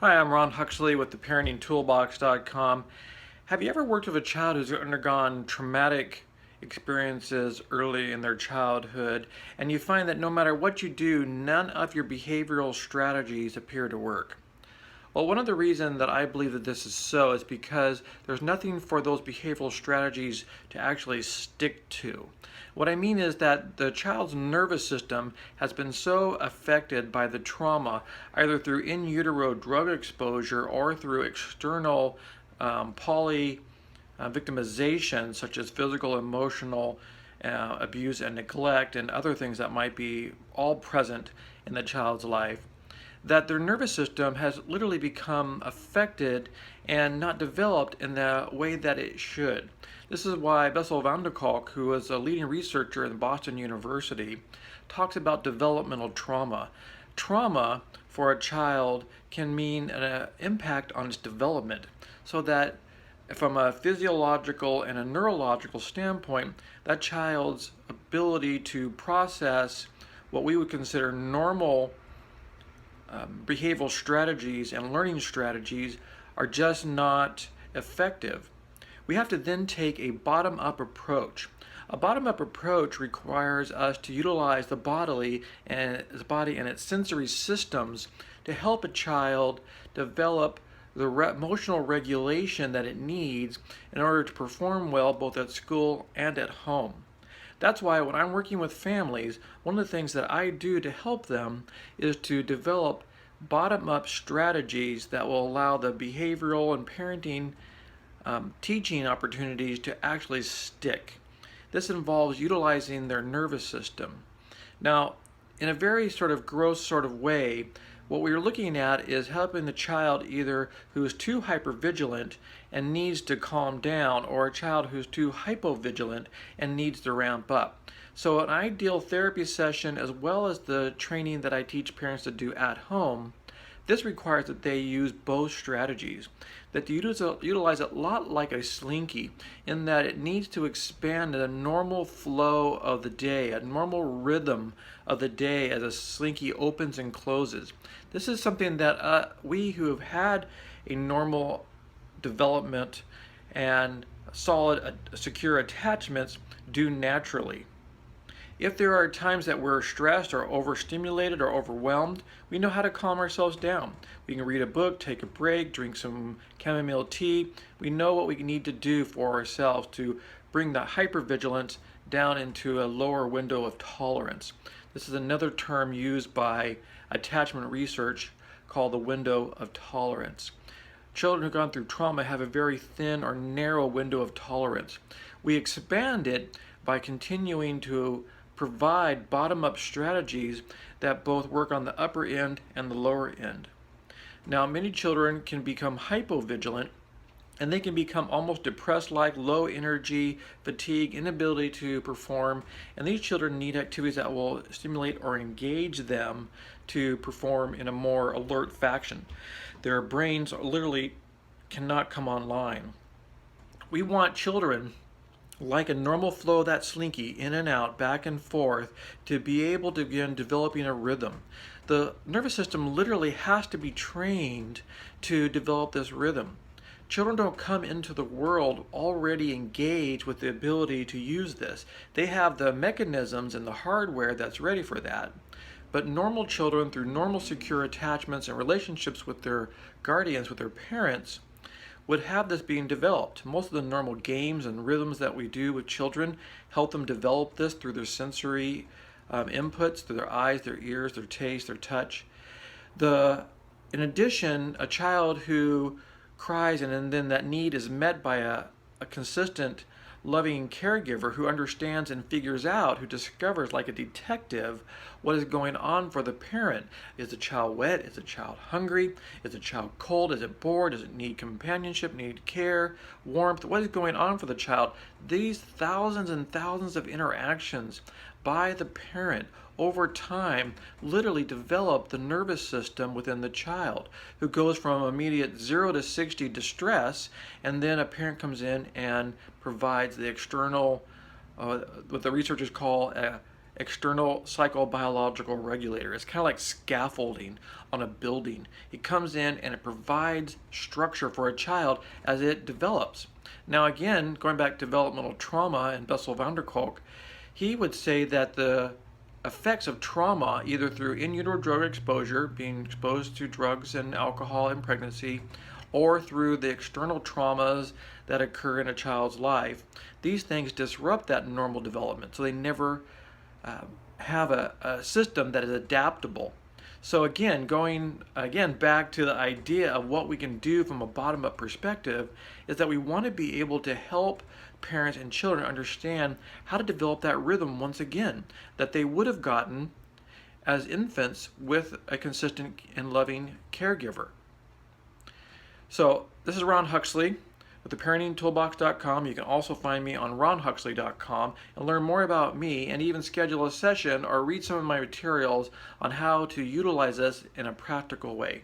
Hi, I'm Ron Huxley with theparentingtoolbox.com. Have you ever worked with a child who's undergone traumatic experiences early in their childhood, and you find that no matter what you do, none of your behavioral strategies appear to work? Well, one of the reasons that I believe that this is so is because there's nothing for those behavioral strategies to actually stick to. What I mean is that the child's nervous system has been so affected by the trauma, either through in utero drug exposure or through external poly victimization, such as physical, emotional abuse and neglect, and other things that might be all present in the child's life, that their nervous system has literally become affected and not developed in the way that it should. This is why Bessel van der Kolk, who is a leading researcher in Boston University, talks about developmental trauma. Trauma for a child can mean an impact on its development, so that from a physiological and a neurological standpoint, that child's ability to process what we would consider normal behavioral strategies and learning strategies are just not effective. We have to then take a bottom-up approach. A bottom-up approach requires us to utilize the body and its sensory systems to help a child develop the emotional regulation that it needs in order to perform well both at school and at home. That's why when I'm working with families, one of the things that I do to help them is to develop bottom-up strategies that will allow the behavioral and parenting teaching opportunities to actually stick. This involves utilizing their nervous system. Now, in a very sort of gross sort of way, what we're looking at is helping the child either who is too hypervigilant and needs to calm down, or a child who's too hypovigilant and needs to ramp up. So an ideal therapy session, as well as the training that I teach parents to do at home, this requires that they use both strategies, that they utilize it a lot like a slinky, in that it needs to expand the normal flow of the day, a normal rhythm of the day as a slinky opens and closes. This is something that we who have had a normal development and solid, secure attachments do naturally. If there are times that we're stressed or overstimulated or overwhelmed, we know how to calm ourselves down. We can read a book, take a break, drink some chamomile tea. We know what we need to do for ourselves to bring the hypervigilance down into a lower window of tolerance. This is another term used by attachment research called the window of tolerance. Children who've gone through trauma have a very thin or narrow window of tolerance. We expand it by continuing to provide bottom-up strategies that both work on the upper end and the lower end. Now, many children can become hypovigilant, and they can become almost depressed-like, low energy, fatigue, inability to perform, and these children need activities that will stimulate or engage them to perform in a more alert fashion. Their brains literally cannot come online. We want children, like a normal flow of that slinky, in and out, back and forth, to be able to begin developing a rhythm. The nervous system literally has to be trained to develop this rhythm. Children don't come into the world already engaged with the ability to use this. They have the mechanisms and the hardware that's ready for that. But normal children, through normal secure attachments and relationships with their guardians, with their parents, would have this being developed. Most of the normal games and rhythms that we do with children help them develop this through their sensory inputs, through their eyes, their ears, their taste, their touch. In addition, a child who cries and then that need is met by a consistent, loving caregiver who understands and figures out, who discovers like a detective what is going on for the parent. Is the child wet? Is the child hungry? Is the child cold? Is it bored? Does it need companionship, need care, warmth? What is going on for the child? These thousands and thousands of interactions by the parent over time literally develop the nervous system within the child, who goes from immediate 0 to 60 distress, and then a parent comes in and provides the external, what the researchers call external psychobiological regulator. It's kind of like scaffolding on a building. It comes in and it provides structure for a child as it develops. Now again, going back to developmental trauma and Bessel van der Kolk, he would say that the effects of trauma, either through in utero drug exposure, being exposed to drugs and alcohol in pregnancy, or through the external traumas that occur in a child's life, these things disrupt that normal development. So they never have a system that is adaptable. So again, going back to the idea of what we can do from a bottom-up perspective, is that we want to be able to help parents and children understand how to develop that rhythm once again that they would have gotten as infants with a consistent and loving caregiver. So this is Ron Huxley with theparentingtoolbox.com. You can also find me on ronhuxley.com and learn more about me, and even schedule a session or read some of my materials on how to utilize this in a practical way.